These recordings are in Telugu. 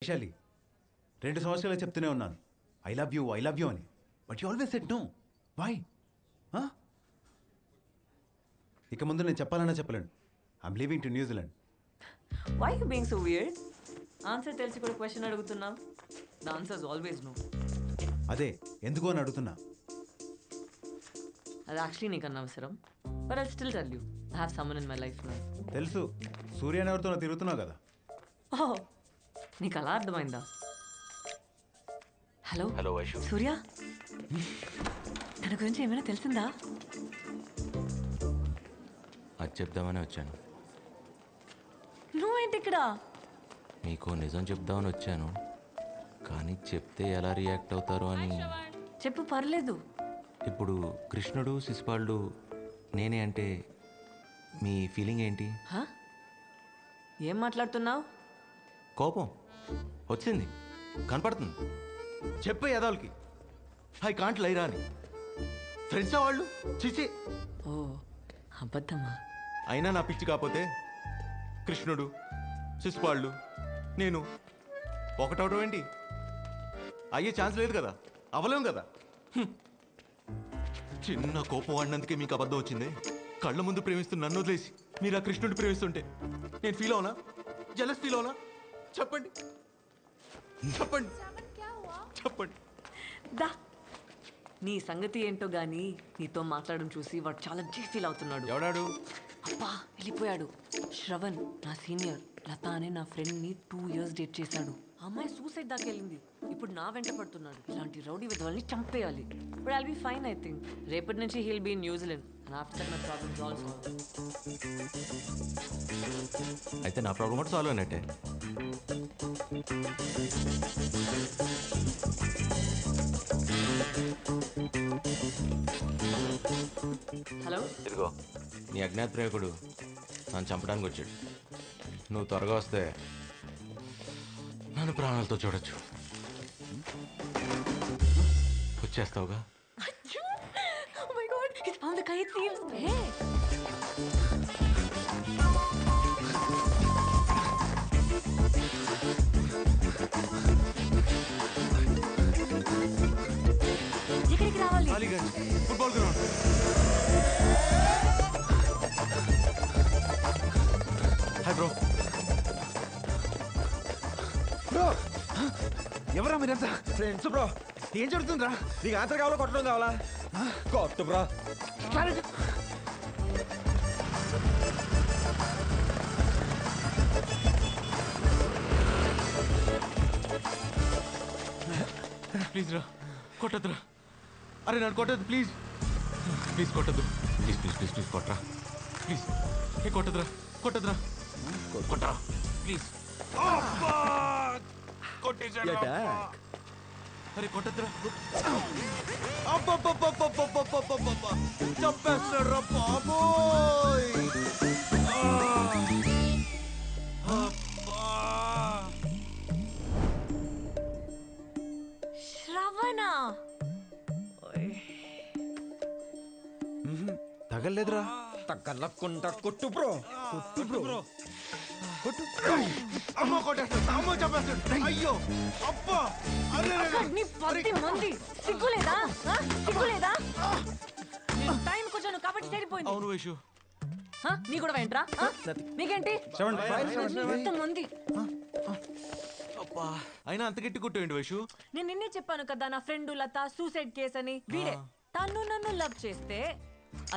వైశాలి 2 సంవత్సరాలు చెప్తూనే ఉన్నాను ఐ లవ్ యూ అని, but you always said no. Why? ఇక ముందు నేను చెప్పాలన్నా చెప్పలేను. I'm leaving to New Zealand. Why you being so weird? Answer తెలిసి కూడా క్వశ్చన్ అడుగుతున్నా. The answer is always no. అదే ఎందుకు అని అడుగుతున్నా. అది యాక్చువల్లీ నీకు అనవసరం, but I still tell you I have someone in my life now. తెలుసు, సూర్య అని ఎవరితోనో తిరుగుతున్నావు కదా. ఓహ్, నీకు అలా అర్థమైందా? Hello hello Vaishu. సూర్య, తన గురించి ఏమైనా తెలిసిందా? అది చెప్దామని వచ్చాను. నువ్వేంటి ఇక్కడ? మీకు నిజం చెప్దామని వచ్చాను, కానీ చెప్తే ఎలా రియాక్ట్ అవుతారు అని. చెప్పు, పర్లేదు. ఇప్పుడు కృష్ణుడు శిశుపాలుడు నేనే అంటే మీ ఫీలింగ్ ఏంటి? హా? ఏం మాట్లాడుతున్నావు? కోపం వచ్చింది, కనపడుతుంది. చెప్పే యదాలకి ఐ కాంట్ లైరా అని. ఫ్రెండ్సా వాళ్ళు? చిచి. ఓ, అబద్ధమా? అయినా నా పిచ్చి కాకపోతే కృష్ణుడు శిశుపాలుడు నేను ఒకటవడం ఏంటి? అయ్యే ఛాన్స్ లేదు కదా, అవలేం కదా. చిన్న కోపం వాడినందుకే మీకు అబద్ధం వచ్చింది. కళ్ళ ముందు ప్రేమిస్తున్న నన్ను వదిలేసి మీరు ఆ కృష్ణుడు ప్రేమిస్తుంటే నేను ఫీల్ అవునా? జలస్ ఫీల్ అవునా? చెప్పండి చెప్పండి చెప్పండి. దా, నీ సంగతి ఏంటో గానీ నీతో మాట్లాడడం చూసి వాడు చాలా ఫీల్ అవుతున్నాడు. ఎవడాడు? అబ్బా, వెళ్ళిపోయాడు. శ్రవణ్, నా సీనియర్. లత అనే నా ఫ్రెండ్ని 2 years డేట్ చేశాడు. ఆ అమ్మాయి సూసైడ్ దాకా వెళ్ళింది. ఇప్పుడు నా వెంట పడుతున్నాడు. ఇలాంటి రౌడీ విధవల్ని చంపేయాలి. But I'll be fine I think. రేపటి నుంచి he'll be in New Zealand and after my problems also. అయితే నా ప్రాబ్లం కూడా సాల్వ్ అయినట్టే. హలో, ఇదిగో నీ అజ్ఞాత ప్రేమికుడు నన్ను చంపడానికి వచ్చాడు. నువ్వు త్వరగా వస్తే నన్ను ప్రాణాలతో చూడొచ్చు. వచ్చేస్తావుగా? Oh my God, he's found the kite thieves. Hey. ఎక్కడికి రావాలి? Aliganj football ground. Hi bro. Bro, ఎవరా మీరంతా? Friends bro. ఏం జరుగుతుందిరా? నీకు ఆన్సర్ కావాలా కొట్టడం కావాలా? కొట్టు బ్రో. ప్లీజ్ రా, కొట్టద్దురా. అరే నన్ను కొట్టద్దు ప్లీజ్. ప్లీజ్ కొట్టద్దు. ప్లీజ్ ప్లీజ్ ప్లీజ్ ప్లీజ్ కొట్టరా ప్లీజ్. ఏ కొట్టద్దురా, కొట్టద్దురా, కొట్టరా ప్లీజ్. అరే కొట్టద్దురా. చంపేస్తాడు రా బాబోయ్. శ్రవణ, తగలేదురా. తగ్గలకుండా కొట్టు బ్రో. కొట్టు బ్రో. కొట్టు. అమ్మ కొట్టేస్తాడు, అమ్మ చంపేస్తాడు. అయ్యో అబ్బా. నీ 10 మంది సిగ్గులేదా? సిగ్గులేదా? టైంకి వచ్చాను కాబట్టి సరిపోయింది. అవును వైషు. నీ కూడా వెంట్రా? మీకేంటి? మంది. అబ్బా, అయినా అంత గట్టి కొట్టేయండి వైషు. నేను నిన్నే చెప్పాను కదా నా ఫ్రెండ్ లత సూసైడ్ కేస్ అని. వీడే తను నన్ను లవ్ చేస్తే,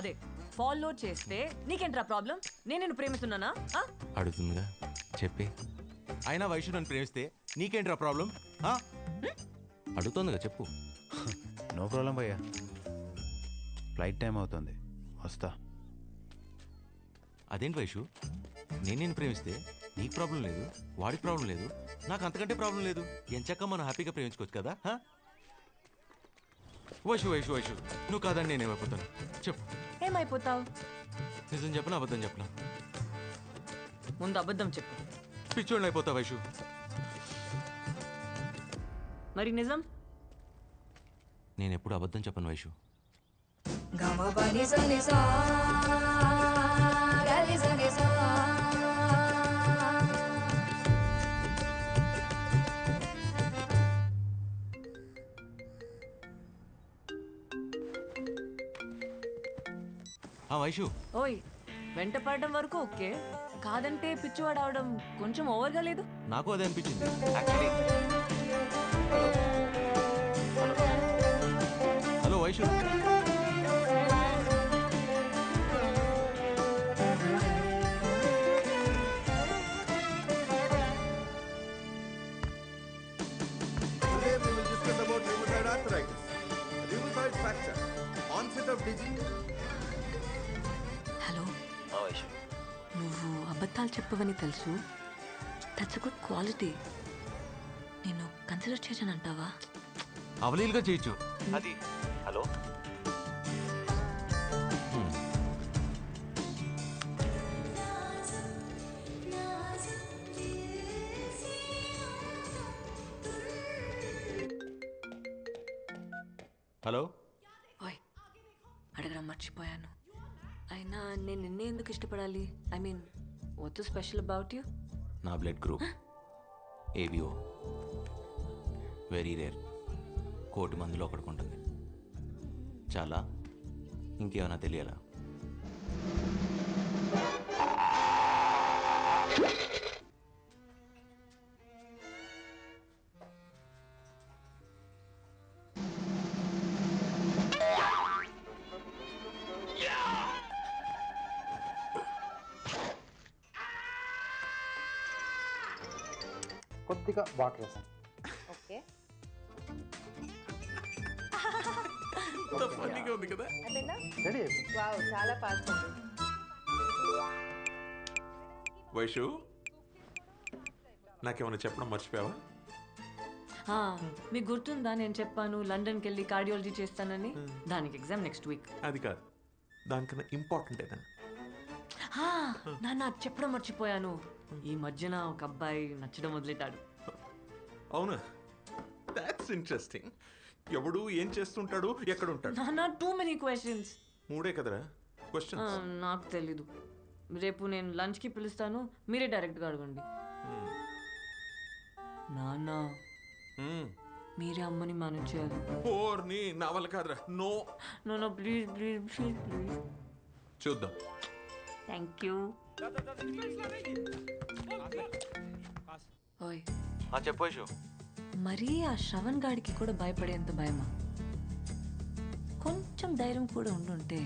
అదే ఫాలో చేస్తే నీకేంట్రా ప్రాబ్లం? నేను నిన్ను ప్రేమిస్తున్నానా? అడుగుతుందిగా చెప్పి. అయినా వైషు నన్ను ప్రేమిస్తే నీకేంట్రా ప్రాబ్లం? అడుగుతుందిగా చెప్పు. నో ప్రాబ్లం భయ్యా, ఫ్లైట్ టైం అవుతుంది, వస్తా. అదేంటి వైషు, నేను ప్రేమిస్తే నీకు ప్రాబ్లం లేదు, వాడికి ప్రాబ్లం లేదు, నాకు అంతకంటే ప్రాబ్లం లేదు. ఎంచక్క మనం హ్యాపీగా ప్రేమించుకోవచ్చు కదా. వైషు వైషు వైషు, నువ్వు కాదని నేనేమైపోతాను చెప్పు. ఏమైపోతావు? నిజం చెప్పనా అబద్ధం చెప్పనా? ముందు అబద్ధం చెప్పు. పిచ్చోళ్ళు అయిపోతా వైషు. మరి నిజం? నేను ఎప్పుడు అబద్ధం చెప్పను వైషు. వైషు ఓయ్ వెంట పడడం వరకు ఓకే, కాదంటే పిచ్చివాడు అవడం కొంచెం ఓవర్గా లేదు? నాకు అదే అనిపించింది. Hello Vaishu, Today we will discuss about rheumatoid arthritis, rheumatoid fracture, onset of disease. Hello, నువ్వు అబద్ధాలు చెప్పవని తెలుసు. That's a good quality. నేను కన్సిడర్ చేశానంటావా? అవలీలుగా చేయొచ్చు. అది హలో హలో, ఓయ్ అడగడం మర్చిపోయాను. అయినా నేను నిన్నే ఎందుకు ఇష్టపడాలి? I mean what's special about you? నా blood group ABO, very rare. 1,000,000 మందిలో ఒకడుకుంటుంది. చాలా, ఇంకేమైనా తెలియాలా? కొద్దిగా వాటర్ వేసాను. ఓకే ఉంది కదా. అయిపోయిందా? రెడీ అయిపోయింది. వావ్ చాలా ఫాస్ట్ ఉంది. వైషు, నాకేమైనా చెప్పడం మర్చిపోయావా? మీకు గుర్తుందా నేను చెప్పాను లండన్కి వెళ్ళి కార్డియాలజీ చేస్తానని? దానికి ఎగ్జామ్ నెక్స్ట్ వీక్. అది కాదు, దానికన్నా ఇంపార్టెంట్ ఏదన్నా. నాన్న చెప్పడం మర్చిపోయాను. ఈ మధ్యన ఒక అబ్బాయి నచ్చడం మొదలెట్టాడు. అవునా? That's interesting. ఎవడు ఏం చేస్తుంటాడు, ఎక్కడ ఉంటాడు? నాన్న టూ మెనీ క్వశ్చన్స్. 3 కదరా క్వశ్చన్. నాకు తెలీదు. రేపు నేను లంచ్కి పిలుస్తాను, మీరే డైరెక్ట్గా అడగండి. నాన్న మీరే అమ్మని మేనేజ్ చేయాలి. ఓర్ని నా వల్ల కాదురా. No no please please please please. చూద్దాం. Thank you. ఓయ్ చెప్పు వైషు. మరీ ఆ శ్రవణ్ గాడికి కూడా భయపడేంత భయమా? కొంచెం ధైర్యం కూడా ఉండుంటే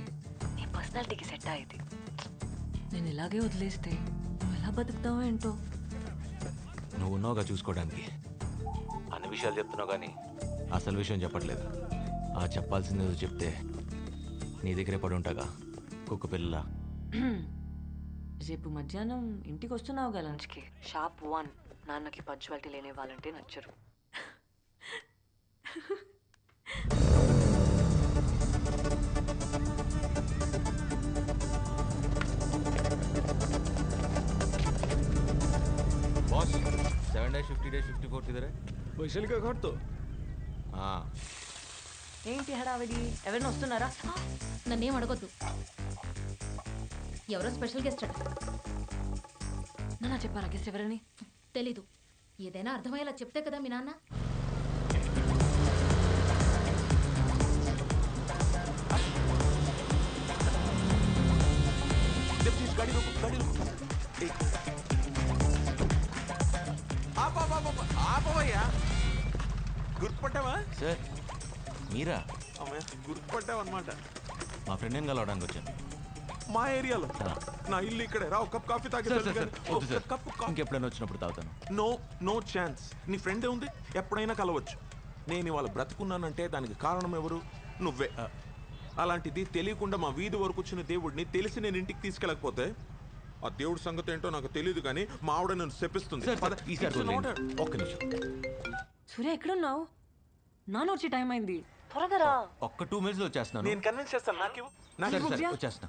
నీ పర్సనాలిటీకి సెట్ అయ్యేది. నేను ఇలాగే వదిలేస్తే నువ్వు ఎలా బతుకుతావో ఏంటో. నువ్వు ఉన్నావుగా చూసుకోవడానికి. అన్ని విషయాలు చెప్తున్నావు కానీ అసలు విషయం చెప్పట్లేదు. ఆ చెప్పాల్సింది చెప్తే నీ దగ్గరే పడి ఉంటాగా కుక్క పిల్ల. రేపు మధ్యాహ్నం ఇంటికి వస్తున్నావుగా లంచ్కి? షాప్ 1. నాన్నకి పంచువాలిటీ లేని వాళ్ళంటే నచ్చరు. बॉस 7 days 50 days 54 किधर है? వైశాలి కా ఘాట్ తో. हाँ ఏంటి హడావిడి? ఎవరైనా వస్తున్నారా? నన్నేం అడగొద్దు. ఎవరో స్పెషల్ గెస్ట్ అట. నాన్న చెప్పారా గెస్ట్ ఎవరని? తెలీదు. ఏదైనా అర్థమయ్యేలా చెప్తే కదా మీ నాన్న. ఆపవయ్యా. గుర్తుపట్టావా? సార్ మీరా? అమ్మయ్య, గుర్తుపట్టావు అనమాట. మా ఫ్రెండ్ ఏం కలవడానికి వచ్చాను. మా ఏరియాలో. నా ఇల్లు ఇక్కడే. రా, ఒక కప్ కాఫీ తాగి. వద్దు సార్, ఇంకెప్పుడైనా వచ్చినప్పుడు తాగుతాను. No chance. నీ ఫ్రెండే ఉంది, ఎప్పుడైనా కలవచ్చు. నేను ఇవాళ బ్రతుకున్నానంటే దానికి కారణం ఎవరు? నువ్వే. అలాంటిది తెలియకుండా మా వీధి వరకు వచ్చిన దేవుడిని తెలిసి నేను ఇంటికి తీసుకెళ్ళకపోతే ఆ దేవుడి సంగతి ఏంటో నాకు తెలియదు, కానీ మా ఆవిడ నన్ను శపిస్తుంది. ఒక్క నిమిషం. సూర్య ఎక్కడున్నావు? నాన్న వచ్చే టైం అయింది, త్వరగా రా. ఒక్క 2 minutes లో వచ్చేస్తున్నాను. నేను కన్విన్స్ చేస్తాను. సరే, వచ్చేస్తున్నా.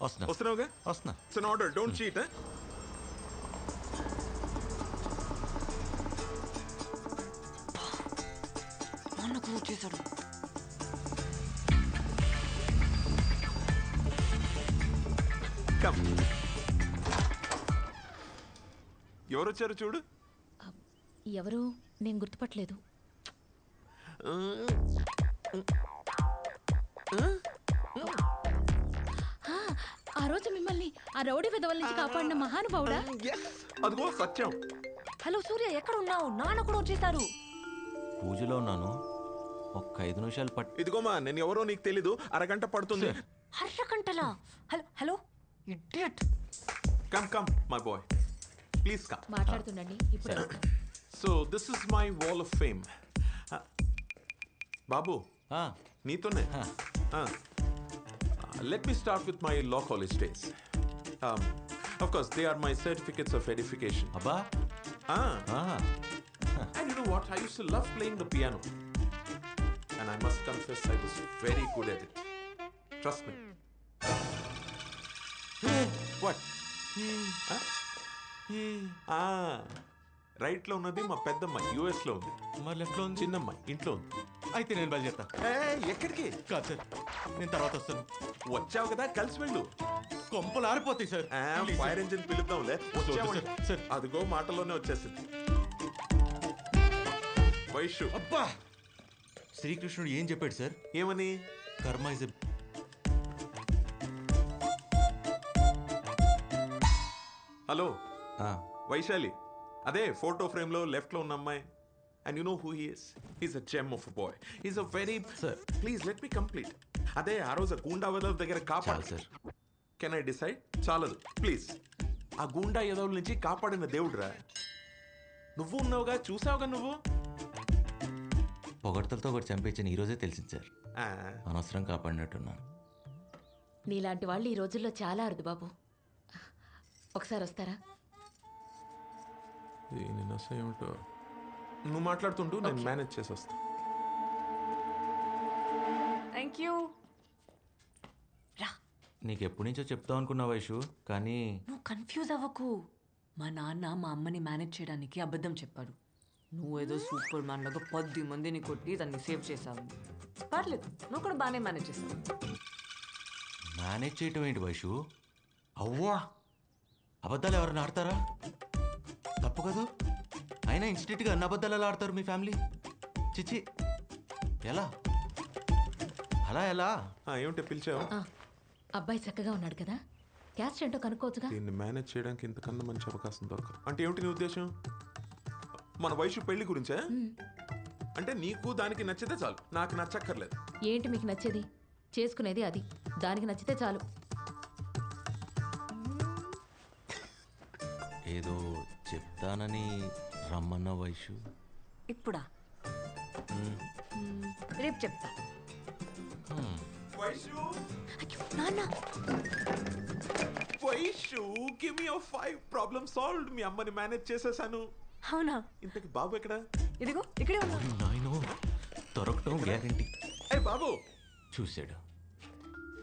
వస్తున్నా. వస్తున్నావుగా? వస్తున్నా. It's an order, don't cheat. నాన్న కూడా వచ్చేసాడు. ఎవరు వచ్చారు చూడు. ఎవరు? నేను గుర్తుపట్టలేదు. ఆ రోజు మిమ్మల్ని ఆ రౌడీ విధవల నుంచి కాపాడిన మహానుభావుడా? Yes, అదిగో సత్యం. హలో సూర్య, ఎక్కడ ఉన్నావు? నాన్న కూడా వచ్చేసారు. పూజలో ఉన్నాను, ఒక్క 5 నిమిషాలు ఇదిగోమా, నేను ఎవరో నీకు తెలీదు, అరగంట పడుతుంది. హర్షకంటలా. Hello hello idiot. Come my boy, please come. మాట్లాడుతుండండి, ఇప్పుడు వస్తాం. So this is my wall of fame. బాబు, నీతోనే. Let me start with my law college days. Of course, they are my certificates of edification. అబ్బా. And you know what? I used to love playing the piano. And I must confess, I was very good at it. Trust me. What? Right లో ఉన్నది మా పెద్దమ్మాయి, యుఎస్ లో ఉంది. మరి లెఫ్ట్ లో ఉంది చిన్నమ్మాయి ఇంట్లో ఉంది. అయితే నేను బయలుదేరుతా. ఎక్కడికి? కాదు సార్, నేను తర్వాత వస్తాను. వచ్చావు కదా, కలిసి వెళ్ళు. కొంపలు ఆరిపోతాయి సార్. ఫైర్ ఇంజిన్ పిలుద్దాంలే. సార్. అదిగో మాటలోనే వచ్చేసింది. వైషు. అబ్బా, శ్రీకృష్ణుడు ఏం చెప్పాడు సార్? ఏమని? కర్మ ఇస్ హలో వైశాలి, అదే ఫోటో ఫ్రేమ్ లో లెఫ్ట్ లో ఉన్న అమ్మాయి. And you know who he is? He's a gem of a boy. He's a very Sir. Please let me complete. అదే ఆ రోజు గూండా వెదవ్ దగ్గర కాపాడు. సార్. Can I decide? చాలదు ప్లీజ్. ఆ గూండా ఎదవుల నుంచి కాపాడిన దేవుడురా నువ్వు. ఉన్నావుగా, చూసావుగా నువ్వు. పొగడ్తలతో ఒకటి చంపేచ్చని ఈ రోజే తెలిసింది సార్. ఆ, అనవసరం కాపాడినట్టున్నాను. నీలాంటి వాళ్ళు ఈ రోజుల్లో చాలా అరుదు బాబు. ఒకసారి వస్తారా? దీని నస ఏమిటో. నువ్వు మాట్లాడుతుంటూ నేను మేనేజ్ చేసి వస్తా. Thank you. రా. నీకు ఎప్పటి నుంచో చెప్తావు అనుకున్నా వైషు, కానీ నువ్వు కన్ఫ్యూజ్ అవ్వకు. మా నాన్న మా అమ్మని మేనేజ్ చేయడానికి అబద్ధం చెప్పాడు. నువ్వేదో సూపర్ మ్యాన్ లాగా 10 మందిని కొట్టి దాన్ని సేవ్ చేసావు. పర్లేదు, నువ్వు కూడా బాగానే మేనేజ్ చేసావు. మేనేజ్ చేయటం ఏంటి వైషు? అవ్వా, అబద్ధాలు ఎవరైనా ఆడతారా? తప్పు కదూ. అయినా ఇన్స్టిట్యూట్గా అన్ని అబద్ధాలు ఎలా ఆడతారు మీ ఫ్యామిలీ? చిచి, ఎలా అలా ఎలా? ఏమిటో పిలిచావు? అబ్బాయి చక్కగా ఉన్నాడు కదా, క్యాస్ట్ ఏంటో కనుక్కోవచ్చుగా. దీన్ని మేనేజ్ చేయడానికి ఇంతకన్నా మంచి అవకాశం దొరకదు. అంటే ఏమిటి నీ ఉద్దేశం? మన వయసు పెళ్లి గురించే? అంటే నీకు దానికి నచ్చితే చాలు, నాకు నచ్చక్కర్లేదు. ఏంటి మీకు నచ్చేది? చేసుకునేది అది, దానికి నచ్చితే చాలు. ఏదో చెప్తానని రమ్మన్న వైషు. ఇప్పుడా? రేపు చెప్తా. వైషు, నాన్న, Vaishu, give me 5 problem solved. మీ అమ్మని మేనేజ్ చేసేసాను. అవునా? ఇంతకి బాబు ఎక్కడ? ఇదిగో ఇక్కడే ఉన్నా. నాయనో, దొరకటం గ్యారంటీ. ఏ బాబు, చూశాడు.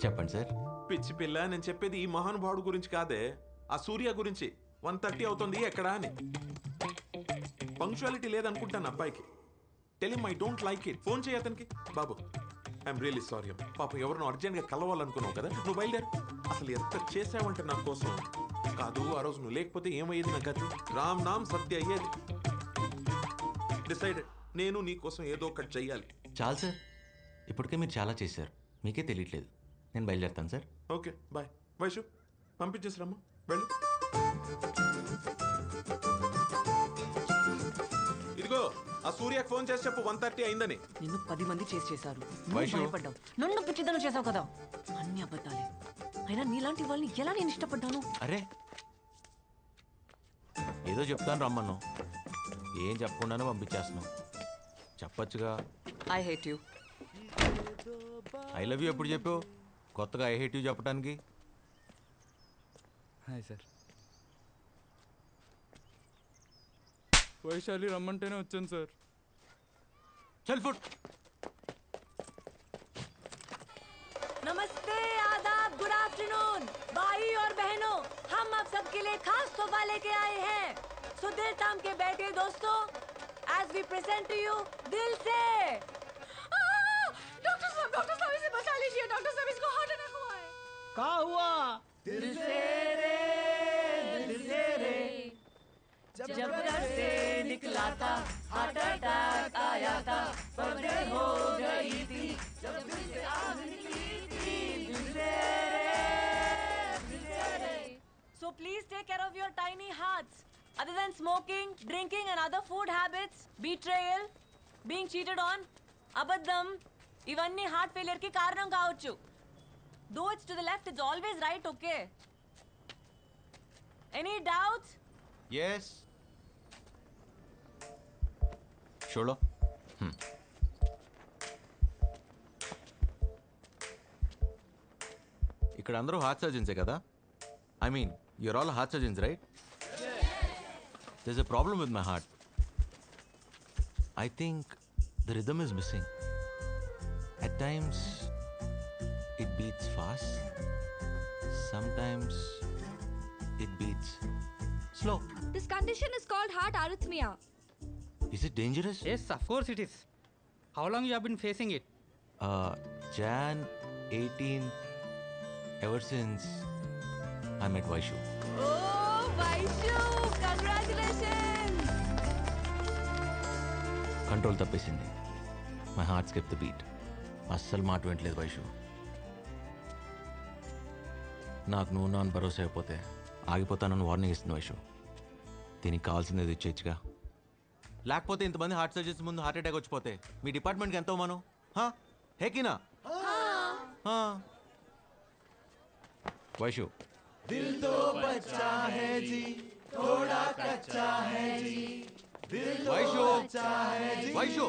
చెప్పండి సార్. పిచ్చి పిల్ల, నేను చెప్పేది ఈ మహానుభావుడు గురించి కాదే, ఆ సూర్య గురించి. 1:30 అవుతుంది, ఎక్కడా అని. పంక్చువాలిటీ లేదనుకుంటాను అబ్బాయికి. Tell him I don't like it. Phone చేయి అతనికి. బాబు, ఐఎమ్ రియల్లీ సారీ. పాప ఎవరినో అర్జెంట్గా కలవాలనుకున్నావు కదా, నువ్వు బయలుదేరు. అసలు ఎంత చేసావంటే నా కోసం. కాదు, ఆ రోజు నువ్వు లేకపోతే ఏమయ్యేది నా గతి? రామ్ నామ్ సత్య అయ్యేది. డిసైడెడ్, నేను నీ కోసం ఏదో ఒకటి చెయ్యాలి. చాలు సార్, ఇప్పటికే మీరు చాలా చేశారు, మీకే తెలియట్లేదు. నేను బయలుదేరుతాను సార్. Okay, bye. వైషు, పంపించేసిరమ్మా, వెళ్ళు. ఇదిగో, ఆ సూర్యకి ఫోన్ చేసి చెప్పు 1:30 అయిందని. నిన్ను 10 మంది చేశారు. వైషు. భయపడ్డావు, నన్ను పిచ్చిదనం చేసావు కదా. అన్ని అబద్ధాలే. అయినా నీలాంటి వాళ్ళని ఎలా నేను ఇష్టపడ్డాను? అరే, ఏదో చెప్తాను రమ్మను, ఏం చెప్పకుండానే పంపించేస్తున్నావు. చెప్పచ్చుగా. I hate you. I love you ఎప్పుడు చెప్పావు? కొత్తగా ఐ హేట్ యూ చెప్పడానికి. Hi sir. వైశాలి రమ్మంటేనే వచ్చాను సార్. చల్ ఫుట్. नमस्ते, आदाब, गुड आफ्टरनून भाई और बहनों. हम आप सबके लिए खास तोहफा लेके आए हैं. सो दिल थाम के बैठिए दोस्तों, as we present to you दिल से. डॉक्टर साहब इसे बचा लीजिए. डॉक्टर साहब, इसको हार्ट अटैक हुआ है. क्या हुआ? दिल से रे, जब घर से निकला था हार्ट अटैक आया था. पगड़े हो गई थी जब दिल से आग निकली थी. दिल से रे, So please take care of your tiny hearts. Other than smoking, drinking and other food habits, betrayal, being cheated on, abaddam, ఇవన్నీ హార్ట్ ఫెయిలియర్ కి కారణం కావచ్చు. Though it's to the left, it's always right, okay? Any doubts? Yes షోలో ఇక్కడ అందరూ హార్ట్ సర్జన్సే కదా? I mean you're all heart surgeons right? there's a problem with my heart. I think the rhythm is missing. At times it beats fast. Sometimes it beats slow. This condition is called heart arrhythmia. Is it dangerous? Yes, of course it is. How long you have been facing it? Jan 18, ever since I met Vaishu. Oh, Vaishu! Congratulations! Control తప్పేసింది. My heart skip the beat. అస్సలు మాట వింటలేదు వైషు. నాకు నువ్వు నాన్న భరోసా అయిపోతే ఆగిపోతానని వార్నింగ్ ఇస్తుంది వైషు. దీనికి కావాల్సింది ఇచ్చేచ్చుగా. లేకపోతే ఇంతమంది హార్ట్ సర్జరీస్ ముందు హార్ట్ అటాక్ వచ్చిపోతే మీ డిపార్ట్మెంట్కి ఎంత మనం హేకినా వైషు వైషు వైషు